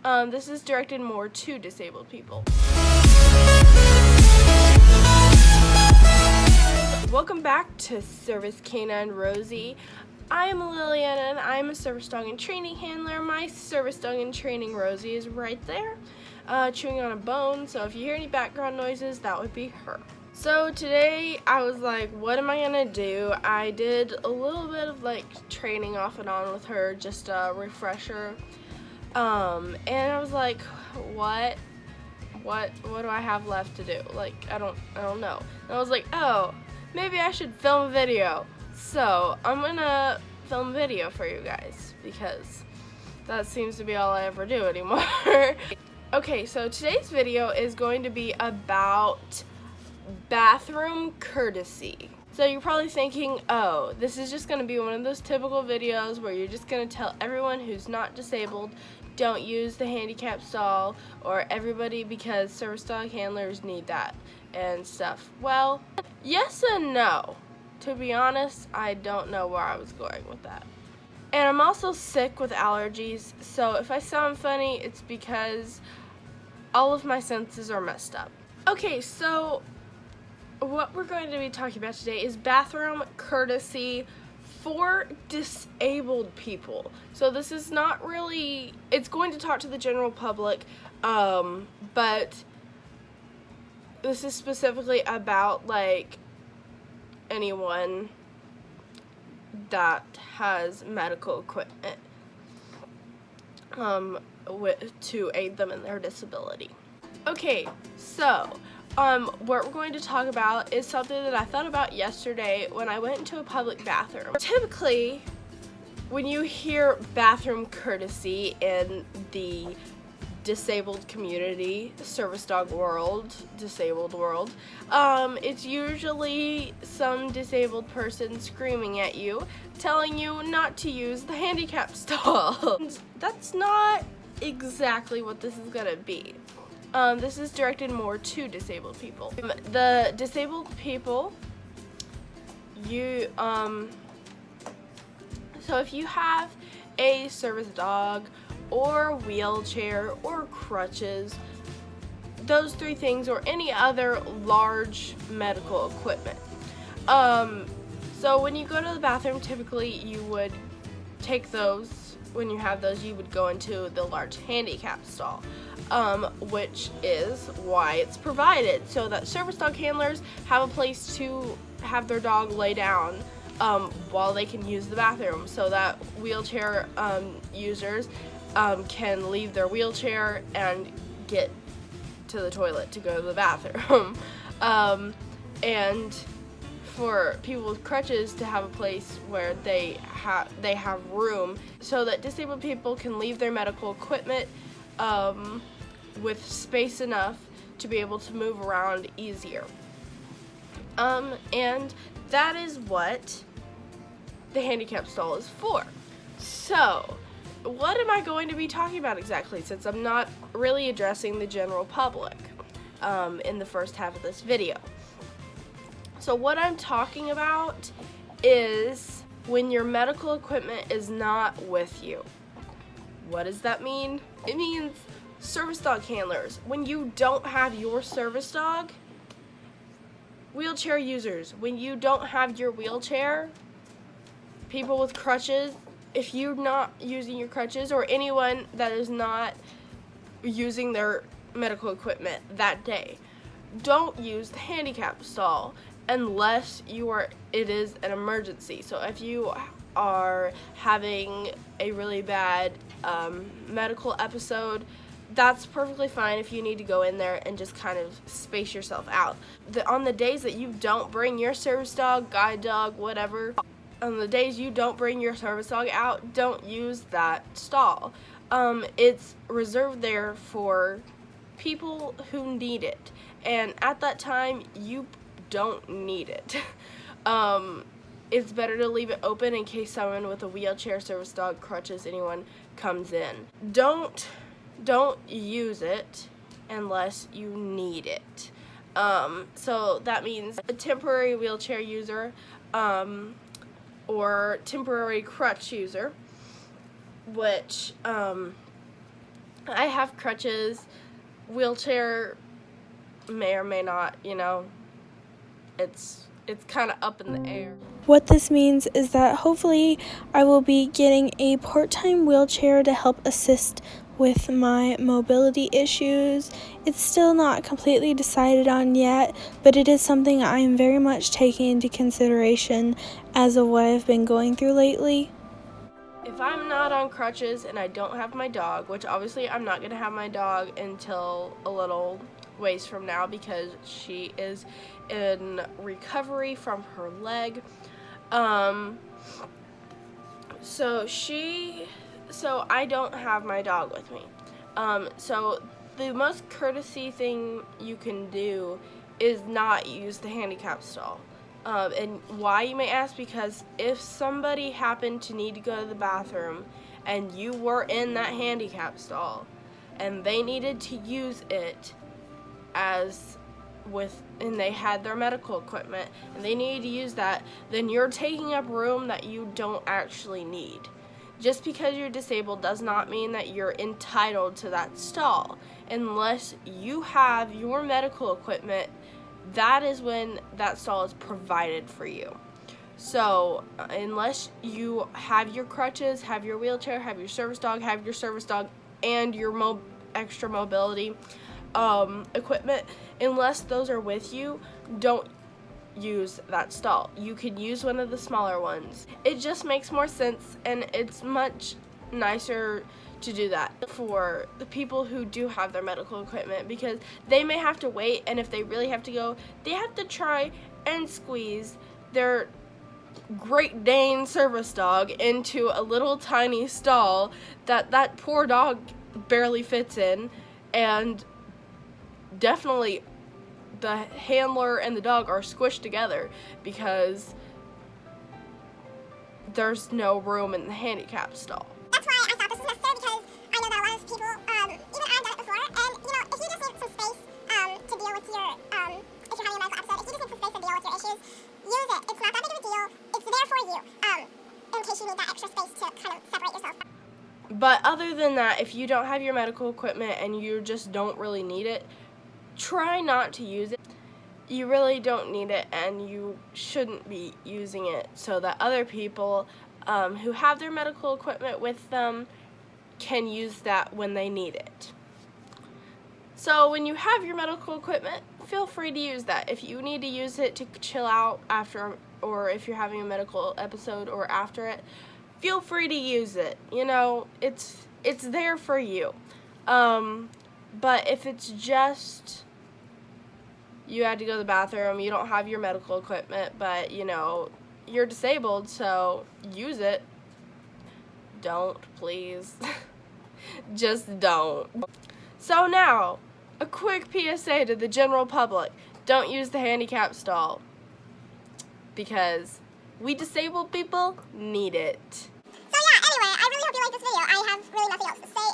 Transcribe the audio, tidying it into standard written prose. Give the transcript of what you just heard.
This is directed more to disabled people. Welcome back to Service Canine Rosie. I am Lillian and I'm a service dog and training handler. My service dog and training Rosie is right there, chewing on a bone, so if you hear any background noises, that would be her. So today I was like, what am I gonna do? I did a little bit of like training off and on with her, just a refresher. And I was like, what do I have left to do? Like, I don't know. And I was like, oh, maybe I should film a video. So I'm gonna film a video for you guys because that seems to be all I ever do anymore. Okay, so today's video is going to be about bathroom courtesy. So you're probably thinking, oh, this is just going to be one of those typical videos where you're just going to tell everyone who's not disabled, don't use the handicap stall, or everybody because service dog handlers need that and stuff. Well, yes and no. To be honest, I don't know where I was going with that. And I'm also sick with allergies, so if I sound funny, it's because all of my senses are messed up. Okay, so what we're going to be talking about today is bathroom courtesy for disabled people. So this is not really, it's going to talk to the general public, but this is specifically about like anyone that has medical equipment to aid them in their disability. Okay, so what we're going to talk about is something that I thought about yesterday when I went into a public bathroom. Typically, when you hear bathroom courtesy in the disabled community, service dog world, disabled world, it's usually some disabled person screaming at you, telling you not to use the handicap stall. That's not exactly what this is gonna be. This is directed more to disabled people. The disabled people, so if you have a service dog or wheelchair or crutches, those three things, or any other large medical equipment. So when you go to the bathroom, typically you would take those, when you have those, you would go into the large handicap stall, which is why it's provided, so that service dog handlers have a place to have their dog lay down while they can use the bathroom, so that wheelchair users can leave their wheelchair and get to the toilet to go to the bathroom. And for people with crutches to have a place where they have room so that disabled people can leave their medical equipment with space enough to be able to move around easier. And that is what the handicap stall is for. So, what am I going to be talking about exactly, since I'm not really addressing the general public in the first half of this video? So what I'm talking about is when your medical equipment is not with you. What does that mean? It means service dog handlers, when you don't have your service dog, wheelchair users, when you don't have your wheelchair, people with crutches, if you're not using your crutches, or anyone that is not using their medical equipment that day, don't use the handicap stall unless it is an emergency. So if you are having a really bad medical episode, that's perfectly fine if you need to go in there and just kind of space yourself out. On the days that you don't bring your service dog, guide dog, whatever, on the days you don't bring your service dog out, don't use that stall. It's reserved there for people who need it, and at that time you don't need it. It's better to leave it open in case someone with a wheelchair, service dog, crutches, anyone comes in. Don't use it unless you need it. So that means a temporary wheelchair user or temporary crutch user, which I have crutches, wheelchair may or may not, you know, it's kind of up in the air. What this means is that hopefully I will be getting a part-time wheelchair to help assist with my mobility issues. It's still not completely decided on yet, but it is something I am very much taking into consideration as of what I've been going through lately. If I'm not on crutches and I don't have my dog, which obviously I'm not going to have my dog until a little ways from now because she is in recovery from her leg. So I don't have my dog with me. So the most courtesy thing you can do is not use the handicap stall. And why, you may ask? Because if somebody happened to need to go to the bathroom and you were in that handicap stall and they needed to use it and they had their medical equipment and they needed to use that, then you're taking up room that you don't actually need. Just because you're disabled does not mean that you're entitled to that stall. Unless you have your medical equipment, that is when that stall is provided for you. So unless you have your crutches, have your wheelchair, have your service dog, and your extra mobility equipment, unless those are with you, don't use that stall. You could use one of the smaller ones. It just makes more sense, and it's much nicer to do that for the people who do have their medical equipment, because they may have to wait, and if they really have to go, they have to try and squeeze their Great Dane service dog into a little tiny stall that poor dog barely fits in, and definitely the handler and the dog are squished together because there's no room in the handicap stall. That's why I thought this was necessary, because I know that a lot of people, even I've done it before, and you know, if you just need some space to deal with your, if you're having a medical episode, if you just need some space to deal with your issues, use it. It's not that big of a deal. It's there for you, in case you need that extra space to kind of separate yourself. But other than that, if you don't have your medical equipment and you just don't really need it, try not to use it. You really don't need it, and you shouldn't be using it so that other people who have their medical equipment with them can use that when they need it. So when you have your medical equipment, feel free to use that. If you need to use it to chill out after, or if you're having a medical episode or after it, feel free to use it. You know, it's there for you. But if it's just you had to go to the bathroom, you don't have your medical equipment, but you know, you're disabled, so use it. Don't, please. Just don't. So now, a quick PSA to the general public. Don't use the handicap stall, because we disabled people need it. So yeah, anyway, I really hope you liked this video. I have really nothing else to say.